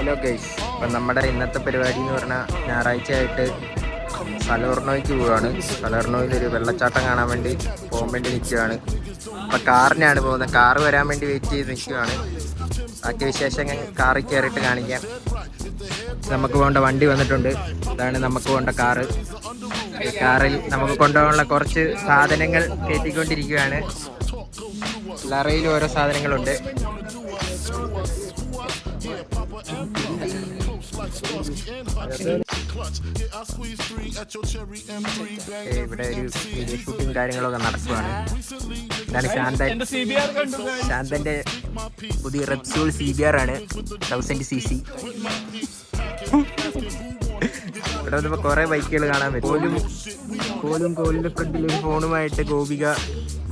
Hello guys, അപ്പം നമ്മുടെ ഇന്നത്തെ പരിപാടി എന്ന് പറഞ്ഞാൽ ഞായറാഴ്ചയായിട്ട് സലോർണോയ്ക്ക് പോവുകയാണ്. സലോർണോയിൽ ഒരു വെള്ളച്ചാട്ടം കാണാൻ വേണ്ടി പോകാൻ വേണ്ടി നിൽക്കുകയാണ്. അപ്പം കാറിനാണ് പോകുന്നത്. കാറ് വരാൻ വേണ്ടി വെയിറ്റ് ചെയ്ത് നിൽക്കുകയാണ്. ബാക്കി വിശേഷം കാറിൽ കയറിയിട്ട് കാണിക്കാം. നമുക്ക് പോകേണ്ട വണ്ടി വന്നിട്ടുണ്ട്. ഇതാണ് നമുക്ക് പോകേണ്ട കാറ്. കാറിൽ നമുക്ക് കൊണ്ടുപോകാനുള്ള കുറച്ച് സാധനങ്ങൾ കയറ്റിക്കൊണ്ടിരിക്കുകയാണ്. ലറയിൽ ഓരോ സാധനങ്ങളുണ്ട്. ഇവിടെ ഒരു വീഡിയോ ഷൂട്ടിങ് കാര്യങ്ങളൊക്കെ നടക്കുകയാണ്. ഇതാണ് ശാന്തന്റെ പുതിയ റെപ്സൂൾ CBR ആണ്, 1000cc. ഇവിടെ വന്നപ്പോൾ കുറെ ബൈക്കുകൾ കാണാൻ പറ്റും. കോലിന്റെ ഫ്രണ്ടിൽ ഒരു ഫോണുമായിട്ട് ഗോപിക,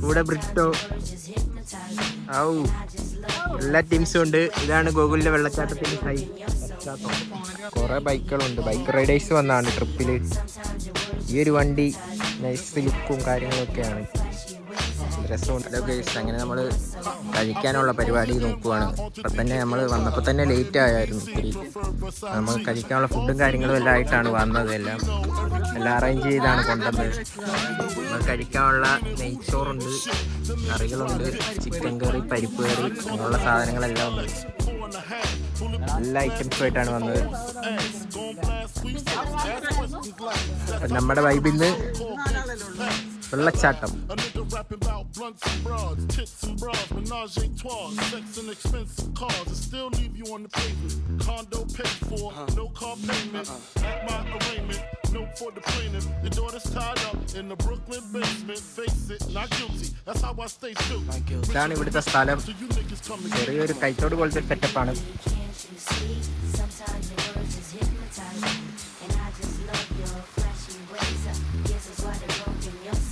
കൂടെ ബ്രിട്ടോ, എല്ലാ ടീംസും ഉണ്ട്. ഇതാണ് ഗോകുലിന്റെ വെള്ളച്ചാട്ടത്തിന്റെ സൈഡ്. കുറെ ബൈക്കുകളുണ്ട്. ബൈക്ക് റൈഡേഴ്സ് വന്നാണ് ട്രിപ്പിൽ. ഈ ഒരു വണ്ടി നൈസ് ലുക്കും കാര്യങ്ങളൊക്കെയാണ്, രസമുണ്ട്. അങ്ങനെ നമ്മൾ കഴിക്കാനുള്ള പരിപാടി നോക്കുവാണ്. അപ്പം തന്നെ നമ്മൾ വന്നപ്പോൾ തന്നെ ലേറ്റ് ആയായിരുന്നു ഒത്തിരി. നമ്മൾ കഴിക്കാനുള്ള ഫുഡും കാര്യങ്ങളും എല്ലാം ആയിട്ടാണ് വന്നത്. എല്ലാം അറേഞ്ച് ചെയ്താണ് കൊണ്ടുവന്നത്. നമ്മൾ കഴിക്കാനുള്ള നെയ്ച്ചോറുണ്ട്, കറികളുണ്ട്, ചിക്കൻ കറി, പരിപ്പ് കറി, അങ്ങനെയുള്ള സാധനങ്ങളെല്ലാം ഉണ്ട്. എല്ലാ ഐറ്റംസുമായിട്ടാണ് വന്നത്. അപ്പം നമ്മുടെ വൈബിന്ന് വെള്ളച്ചാട്ടം. ഇതാണ് ഇവിടുത്തെ സ്ഥലം. ചെറിയൊരു കൈത്തോട് പോലത്തെ സെറ്റപ്പാണ്.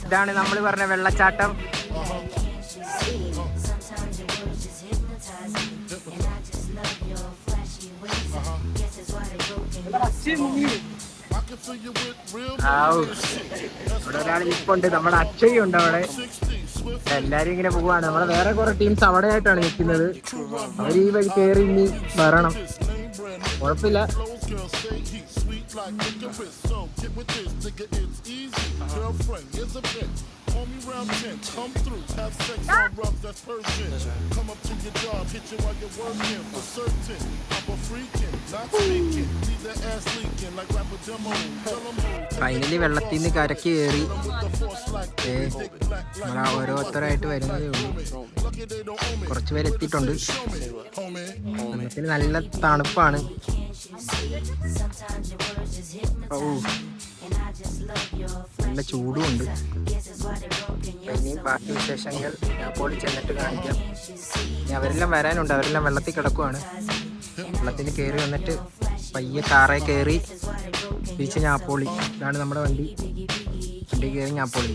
ഇതാണ് നമ്മൾ പറഞ്ഞ വെള്ളച്ചാട്ടം. ഇവിടെ ഒരാൾ നിൽപ്പുണ്ട്, നമ്മുടെ അക്ഷയ് ഉണ്ട് അവിടെ. എല്ലാരും ഇങ്ങനെ പോവാണ്. നമ്മളെ വേറെ കുറെ ടീംസ് അവിടെ ആയിട്ടാണ് നിൽക്കുന്നത്. അവർ ഈ വഴി കയറി ഇനി വരണം. കുഴപ്പമില്ല. ഫൈനലി വെള്ളത്തിൽ നിന്ന് കരക്ക് കയറി. നമ്മൾ ഓരോരുത്തരായിട്ട് വരുന്നതേ ഉള്ളൂ. കുറച്ച് പേര് എത്തിയിട്ടുണ്ട്. വെള്ളത്തിൽ നല്ല തണുപ്പാണ്. നല്ല ചൂടുമുണ്ട്. ഇനിയും ബാക്കി വിശേഷങ്ങൾ ഞാൻ പോയി ചെന്നിട്ട് കാണിക്കാം. ഇനി അവരെല്ലാം വരാനുണ്ട്. അവരെല്ലാം വെള്ളത്തിൽ കിടക്കുവാണ്. വെള്ളത്തിൽ കയറി വന്നിട്ട് പയ്യെ കാറേ കയറി തിരിച്ച് ഞാപ്പോളി. ഇതാണ് നമ്മുടെ വണ്ടി കയറി ഞാപ്പോളി.